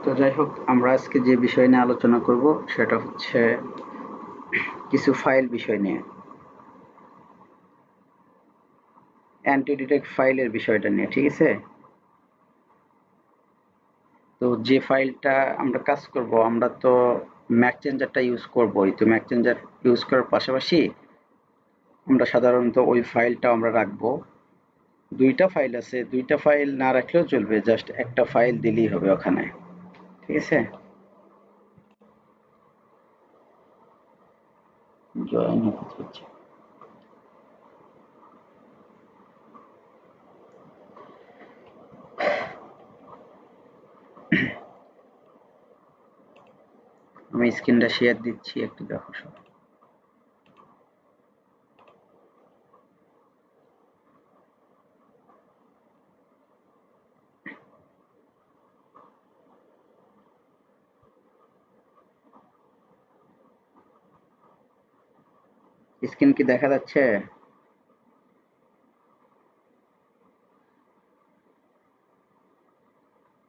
তো যাই হোক, আমরা আজকে যে বিষয় নিয়ে আলোচনা করব সেটা হচ্ছে কিছু ফাইল বিষয় নিয়ে, অ্যান্টি ডিটেক্ট ফাইলের বিষয়টা নিয়ে। ঠিক আছে? তো যে ফাইলটা আমরা কাজ করব, আমরা তো ম্যাক চেঞ্জারটা ইউজ করবই। তো ম্যাক চেঞ্জার ইউজ করার পাশাপাশি আমরা সাধারণত ওই ফাইলটা আমরা রাখবো। দুইটা ফাইল আছে, দুইটা ফাইল না রাখলেও চলবে, জাস্ট একটা ফাইল দিলেই হবে ওখানে। ঠিক আছে? জয়েন হচ্ছে। আমি স্ক্রিনটা শেয়ার দিচ্ছি, একটু দেখো সব। স্ক্রিন কি দেখা যাচ্ছে?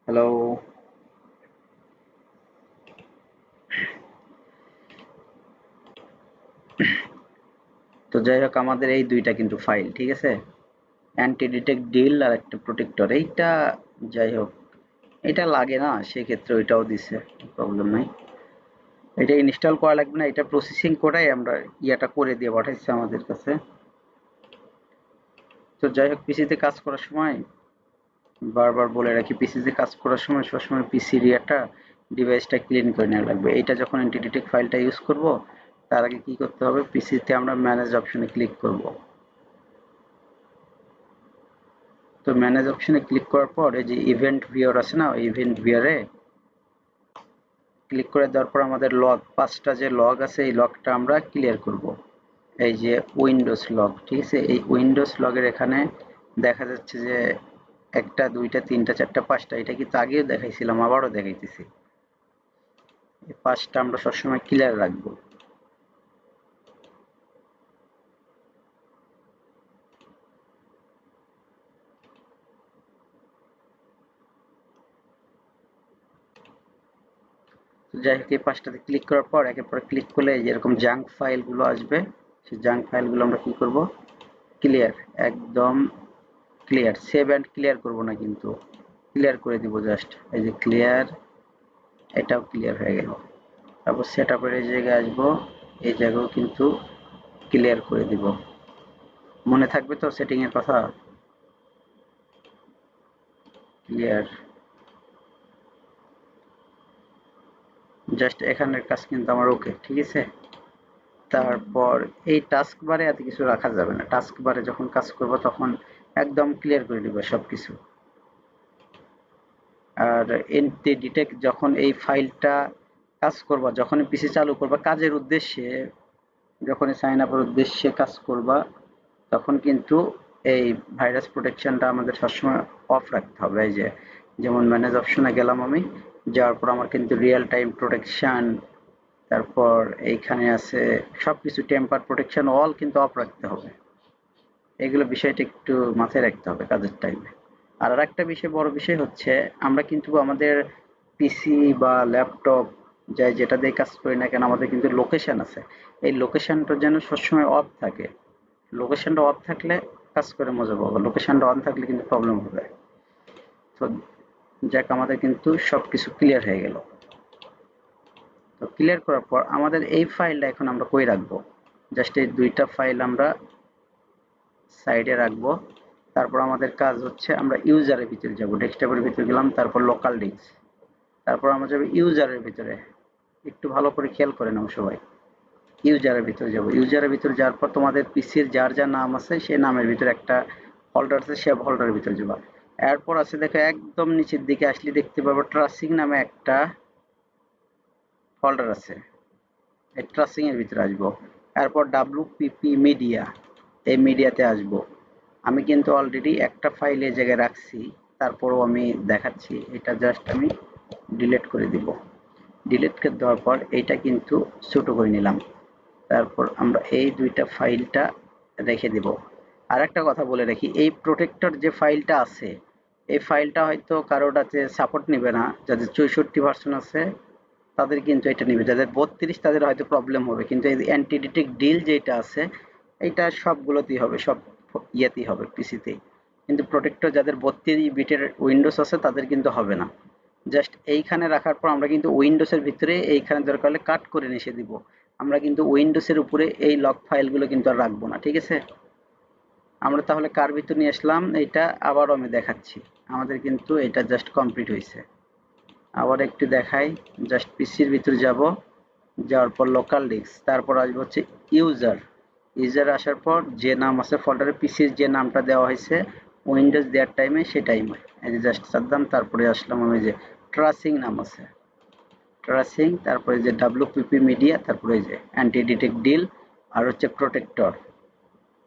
হ্যালো? তো যাই হোক, আমাদের এই দুইটা কিন্তু ফাইল। ঠিক আছে? অ্যান্টি ডিটেক্ট ডিল আর একটা প্রোটেক্টর। এইটা যাই হোক, এটা লাগে না, সেক্ষেত্রে ওইটাও দিছে, প্রবলেম নাই। এটা ইনস্টল করা লাগবে না, এটা প্রসেসিং করাই আমরা ইয়াটা করে দিয়ে পাঠাইছে আমাদের কাছে। তো যাই হোক, পিসিতে কাজ করার সময় বারবার বলে রাখি, পিসিতে কাজ করার সময় সবসময় পিসির ইয়াটা, ডিভাইসটা ক্লিন করে নেওয়া লাগবে। এটা যখন অ্যান্টি ডিটেক্ট ফাইলটা ইউজ করব, তার আগে কি করতে হবে, পিসিতে আমরা ম্যানেজ অপশনে ক্লিক করব। তো ম্যানেজ অপশনে ক্লিক করার পর এই যে ইভেন্ট ভিউয়ার আছে না, ওই ইভেন্ট ভিউয়ারে ক্লিক করে দেওয়ার পর আমাদের লগ, 5টা যে লগ আছে, এই লগটা আমরা ক্লিয়ার করব। এই যে উইন্ডোজ লগ। ঠিক আছে? এই উইন্ডোজ লগের এখানে দেখা যাচ্ছে যে 1টা 2টা 3টা 4টা 5টা, এটা কিন্তু আগেও দেখাইছিলাম, আবারও দেখাইতেছি। এই 5টা আমরা সবসময় ক্লিয়ার রাখবো। যাই হোক, এই 5টাতে ক্লিক করার পর একের পর ক্লিক করলে যেরকম জাঙ্ক ফাইলগুলো আসবে, সেই জাঙ্ক ফাইলগুলো আমরা কি করব, ক্লিয়ার, একদম ক্লিয়ার। সেভ অ্যান্ড ক্লিয়ার করব না কিন্তু, ক্লিয়ার করে দিব জাস্ট। এই যে ক্লিয়ার, এটাও ক্লিয়ার হয়ে গেল। তারপর সেট আপের এই জায়গায় আসবো, এই জায়গাও কিন্তু ক্লিয়ার করে দিব। মনে থাকবে তো সেটিং এর কথা? ক্লিয়ার। জাস্ট এখানের কাজ কিন্তু আমার ওকে। ঠিক আছে? তারপর এই টাস্ক বারে এত কিছু রাখা যাবে না, টাস্ক বারে যখন কাজ করব তখন একদম ক্লিয়ার করে দিব সবকিছু। আর এন্টি ডিটেক্ট যখন এই ফাইলটা কাজ করবা, যখন পিসি চালু করবা কাজের উদ্দেশ্যে, যখন সাইন আপের উদ্দেশ্যে কাজ করবা, তখন কিন্তু এই ভাইরাস প্রোটেকশনটা আমাদের সবসময় অফ রাখতে হবে। এই যে যেমন ম্যানেজ অপশনে গেলাম আমি, যাওয়ার পর আমার কিন্তু রিয়েল টাইম প্রোটেকশন, তারপর এইখানে আছে সবকিছু, টেম্পার প্রোটেকশন অল কিন্তু অফ রাখতে হবে। এগুলো বিষয়টা একটু মাথায় রাখতে হবে কাজের টাইমে। আর একটা বিষয়, বড় বিষয় হচ্ছে, আমরা কিন্তু আমাদের পিসি বা ল্যাপটপ যাই যেটা দিয়ে কাজ করি না কেন, আমাদের কিন্তু লোকেশন আছে। এই লোকেশনটা যেন সবসময় অফ থাকে। লোকেশনটা অফ থাকলে কাজ করে মজা পাবো, লোকেশনটা অন থাকলে কিন্তু প্রবলেম হবে। তো যাক, আমাদের কিন্তু সবকিছু ক্লিয়ার হয়ে গেল। তো ক্লিয়ার করার পর আমাদের এই ফাইলটা এখন আমরা কই রাখবো, জাস্ট এই দুইটা ফাইল আমরা সাইডে রাখবো। তারপর আমাদের কাজ হচ্ছে, আমরা ইউজারের ভিতরে যাব, ডেস্কটপের ভিতরে গেলাম, তারপর লোকাল ডিস্ক, তারপর আমরা যাবো ইউজারের ভিতরে। একটু ভালো করে খেয়াল করে নাও সবাই। ইউজারের ভিতরে যাব, ইউজারের ভিতরে যাওয়ার পর তোমাদের পিসির যার যার নাম আছে সেই নামের ভিতরে একটা ফোল্ডার আছে, সে ফোল্ডারের ভিতরে যাবা। এরপর আছে দেখো, একদম নিচের দিকে আসলে দেখতে পাবো ট্রাসিং নামে একটা ফোল্ডার আছে, এই ট্রাসিং এর ভিতরে আসবো। এরপর WPP মিডিয়া, এই মিডিয়াতে আসবো। আমি কিন্তু অলরেডি একটা ফাইল এই জায়গায় রাখছি, তারপরও আমি দেখাচ্ছি। এটা জাস্ট আমি ডিলিট করে দিব। ডিলিট করে দেওয়ার পর এইটা কিন্তু ছোট করে নিলাম। তারপর আমরা এই দুইটা ফাইলটা রেখে দিব। আর একটা কথা বলে রাখি, এই প্রোটেক্টর যে ফাইলটা আছে, এই ফাইলটা হয়তো কারোটাতে সাপোর্ট নেবে না, যাদের 64 ভার্সন আছে তাদের কিন্তু এটা নেবে, যাদের 32 তাদের হয়তো প্রবলেম হবে, কিন্তু এই অ্যান্টি ডিটেক্ট ডিল যেটা আছে এটা সবগুলোতেই হবে, সব ইয়েতেই হবে, পিসিতেই। কিন্তু প্রোটেক্টর যাদের 32 বিটের উইন্ডোজ আছে তাদের কিন্তু হবে না। জাস্ট এইখানে রাখার পর আমরা কিন্তু উইন্ডোজের ভিতরে এইখানে দরকার হলে কাট করে নিষে দিব। আমরা কিন্তু উইন্ডোজের উপরে এই লগ ফাইলগুলো কিন্তু আর রাখবো না, ঠিক আছে? আমরা তাহলে কার ভিতর নিয়ে আসলাম, এটা আবারও আমি দেখাচ্ছি। আমাদের কিন্তু এটা জাস্ট কমপ্লিট হয়েছে। আবার একটু দেখাই, জাস্ট পিসির ভিতরে যাব, যাওয়ার পর লোকাল ডিস্ক, তারপর আসবে হচ্ছে ইউজার। ইউজার আসার পর যে নাম আছে ফোল্ডারে, পিসির যে নামটা দেওয়া হয়েছে উইন্ডোজ দেওয়ার টাইমে সেই টাইমে এই যে জাস্ট সাদ্দাম, তারপরে আসলাম আমি যে ট্রাসিং নাম আছে, ট্রাসিং, তারপরে যে ডাব্লিউপিপি মিডিয়া, তারপরে যে অ্যান্টি ডিটেক্ট ডিল, আর হচ্ছে প্রোটেক্টর।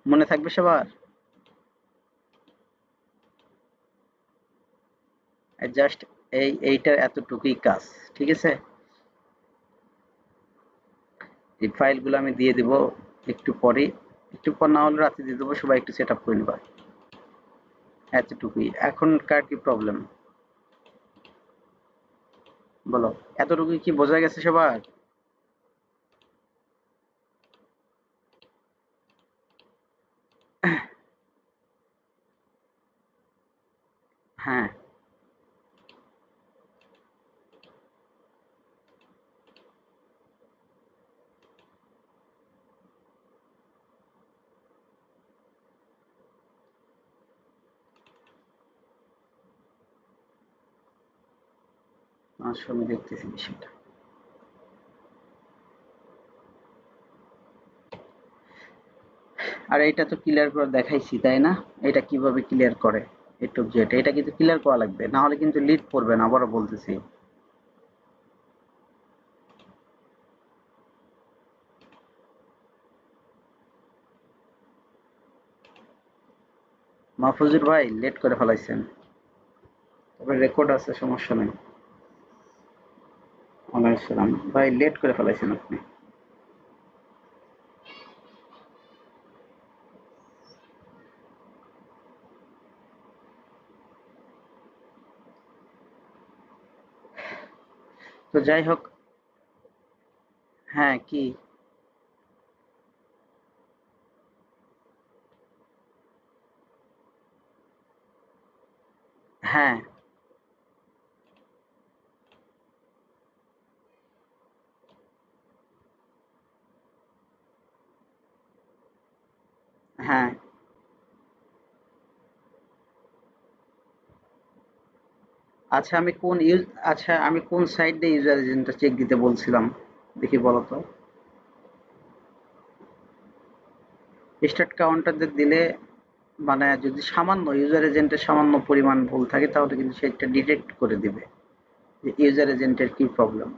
মনে থাকবে সবার? জাস্ট এইটার এতটুকুই কাজ, ঠিক আছে? এই ফাইলগুলো আমি দিয়ে দিব একটু পরে, একটু পর না হলে রাতে দিয়ে দেবো, সবাই একটু সেট আপ করে নেবা। এতটুকুই। এখনকার কি প্রবলেম বলো? এতটুকুই কি বোঝা গেছে সবার? হ্যাঁ, আমি দেখতেছি বিষয়টা। আর এটা তো ক্লিয়ার করে দেখাইছি, তাই না? এটা কিভাবে ক্লিয়ার করে এ টু জেড, এটা কিন্তু ক্লিয়ার করা লাগবে, না হলে কিন্তু লিড পড়বে না, আবারও বলতেছি। মাহফুজুর ভাই লেট করে ফেলাইছেন, তবে রেকর্ড আছে, সমস্যা নেই। ওয়ালাইকুম সালাম ভাই, লেট করে ফেলাইছেন আপনি। তো যাই হোক, হ্যাঁ কি, হ্যাঁ হ্যাঁ, আচ্ছা আমি কোন ইউজ, আচ্ছা আমি কোন সাইট দিয়ে ইউজার এজেন্টটা চেক দিতে বলছিলাম, দেখি বলো তো। স্টার্ট কাউন্টার দিলে, মানে যদি সামান্য ইউজার এজেন্টের সামান্য পরিমাণ ভুল থাকে তাহলে কিন্তু সেটা ডিটেক্ট করে দিবে যে ইউজার এজেন্টের কি প্রবলেম।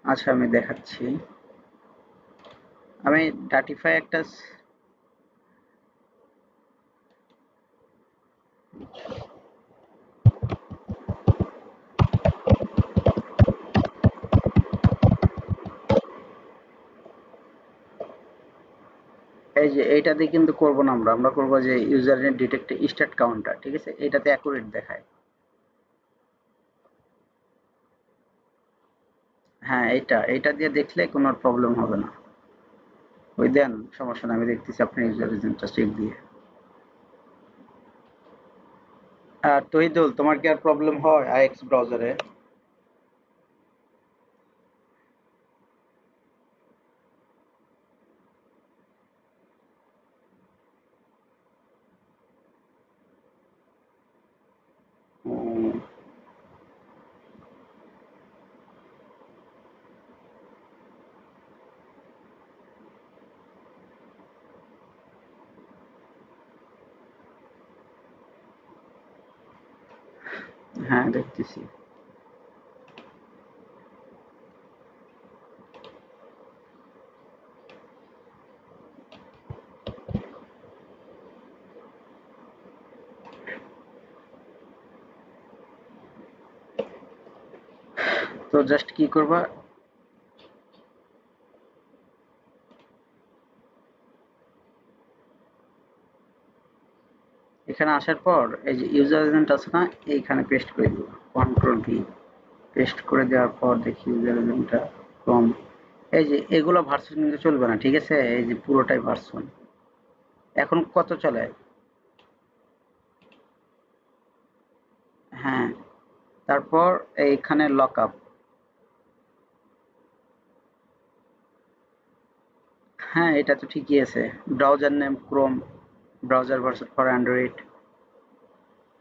আচ্ছা আমি দেখাচ্ছি। আমি ডাটিফাই একটা, এই যে এইটা দিয়ে কিন্তু করবো না, আমরা আমরা করবো যে ইউজার ডিটেক্ট স্টার্ট কাউন্টার, ঠিক আছে? এটাতে অ্যাকুরেট দেখায়। হ্যাঁ, এইটা দিয়ে দেখলে কোনো প্রবলেম হবে না। ওই দেন, সমস্যা না, আমি দেখতেছি আপনার ইউজার এজেন্টটা চেক দিয়ে। আর তহিদুল, তোমার কি আর প্রবলেম হয় আইএক্স ব্রাউজারে? হ্যাঁ দেখতেছি। তো জাস্ট কি করবা, এখানে আসার পর এই যে ইউজার এজেন্ট আছে না, এইখানে পেস্ট করে দিব, কন্ট্রোল V। পেস্ট করে দেওয়ার পর দেখি ইউজার এজেন্টটা কম। এই যে এগুলো ভার্সন কিন্তু চলবে না, ঠিক আছে? এই যে পুরোটাই ভার্সন। এখন কত চলে? হ্যাঁ, তারপর এইখানে লক আপ। হ্যাঁ, এটা তো ঠিকই আছে। Browser name Chrome, browser version for Android,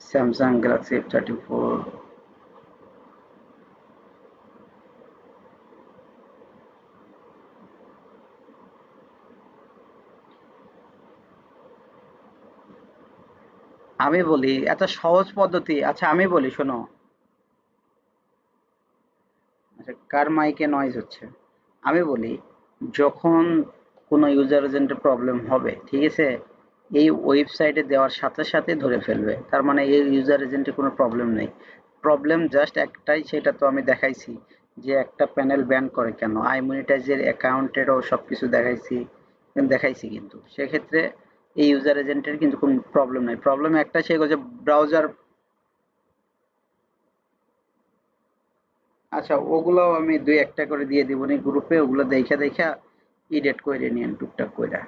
Samsung Galaxy F34। আমি বলি এত সহজ পদ্ধতি, আচ্ছা আমি বলি শোনো। আচ্ছা, কার মাইকে নয়েজ হচ্ছে? আমি বলি, যখন কোনো ইউজার এজেন্টের প্রবলেম হবে, ঠিক আছে, এই ওয়েবসাইটে দেওয়ার সাথে সাথে ধরে ফেলবে, তার মানে এই ইউজার এজেন্টে কোনো প্রবলেম নেই। প্রবলেম জাস্ট একটাই, সেটা তো আমি দেখাইছি, যে একটা প্যানেল ব্যান করে কেন, আইমনিটাইজের অ্যাকাউন্টেরও সবকিছু দেখাইছি, দেখাইছি কিন্তু সেক্ষেত্রে এই ইউজার এজেন্টের কিন্তু কোনো প্রবলেম নাই। প্রবলেম একটা, সেগুলো যে ব্রাউজার। আচ্ছা, ওগুলাও আমি দুই একটা করে দিয়ে দিব নি গ্রুপে, ওগুলো দেখা দেখা এডিট করে নিয়েন টুকটাক কইরা।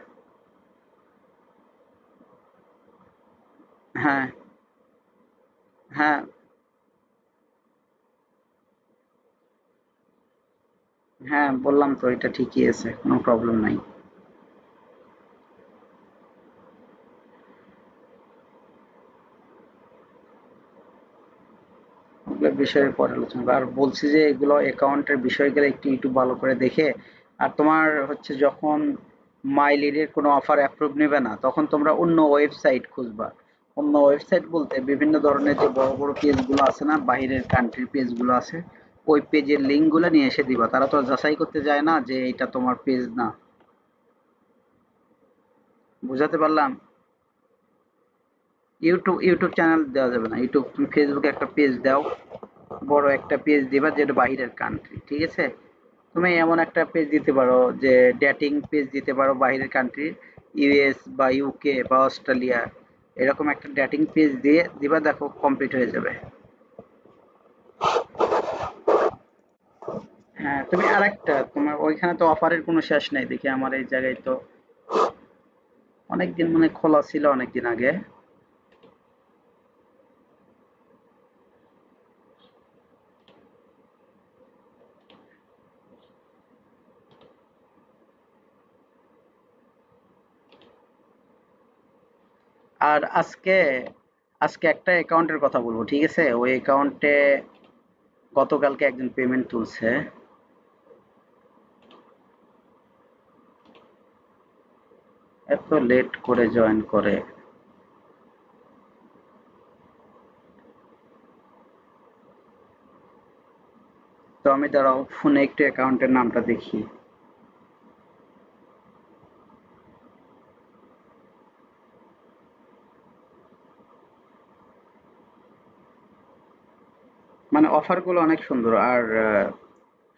হ্যাঁ, হ্যাঁ, হ্যাঁ, বললাম তো এটা ঠিকই আছে, কোনো প্রবলেম নাই। ওগুলো বিষয়ে পরে আলোচনা করব। আর বলছি যে এগুলো অ্যাকাউন্টের বিষয়গুলো একটু একটু ভালো করে দেখে। আর তোমার হচ্ছে যখন মাই লিডের কোনো অফার অ্যাপ্রুভ নেবে না, তখন তোমরা অন্য ওয়েবসাইট খুঁজবা। অন্য ওয়েবসাইট বলতে বিভিন্ন ধরনের যে বড় বড় পেজগুলো আছে না, বাইরের কান্ট্রির পেজগুলো আছে, ওই পেজের লিঙ্কগুলো নিয়ে এসে দিবা। তারা তো আর যাচাই করতে যায় না যে এটা তোমার পেজ না। বুঝাতে পারলাম? ইউটিউব চ্যানেল দেওয়া যাবে না। ইউটিউব তুমি ফেসবুকে একটা পেজ দাও, বড় একটা পেজ দিবা যেটা বাহিরের কান্ট্রি, ঠিক আছে? তুমি এমন একটা পেজ দিতে পারো, যে ডেটিং পেজ দিতে পারো বাহিরের কান্ট্রির, ইউএস বা ইউকে বা অস্ট্রেলিয়া, এরকম একটা ডেটিং পেজ দিয়ে দিবা, দেখো কমপ্লিট হয়ে যাবে। হ্যাঁ, তুমি আরেকটা, তোমার ওইখানে তো অফারের কোনো শেষ নাই দেখি আমার এই জায়গায় তো। অনেকদিন মানে খোলা ছিল, অনেকদিন আগে। আর আজকে আজকে একটা অ্যাকাউন্টের কথা বলবো, ঠিক আছে? ওই অ্যাকাউন্টে গতকালকে একজন পেমেন্ট তুলছে। এত লেট করে জয়েন করে। তো আমি দাঁড়াও ফোনে একটু অ্যাকাউন্টের নামটা দেখি। মানে অফারগুলো অনেক সুন্দর, আর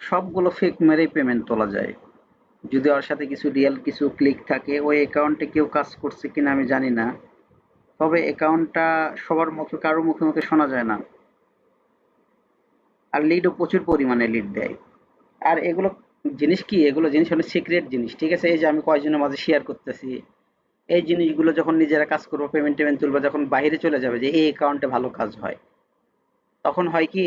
সবগুলো ফেক মেরেই পেমেন্ট তোলা যায়। যদি ওর সাথে কিছু রিয়েল কিছু ক্লিক থাকে, ওই অ্যাকাউন্টে কেউ কাজ করছে কিনা আমি জানি না। তবে অ্যাকাউন্টটা সবার মুখে, কারো মুখে মুখে শোনা যায় না। আর লিডও প্রচুর পরিমাণে লিড দেয়। আর এগুলো জিনিস কি, এগুলো জিনিস হলো সিক্রেট জিনিস, ঠিক আছে? এই যে আমি কয়েকজনের মাঝে শেয়ার করতেছি, এই জিনিসগুলো যখন নিজেরা কাজ করবো, পেমেন্ট টেমেন্ট তুলবো, যখন বাইরে চলে যাবে যে এই অ্যাকাউন্টে ভালো কাজ হয়, তখন হয় কি,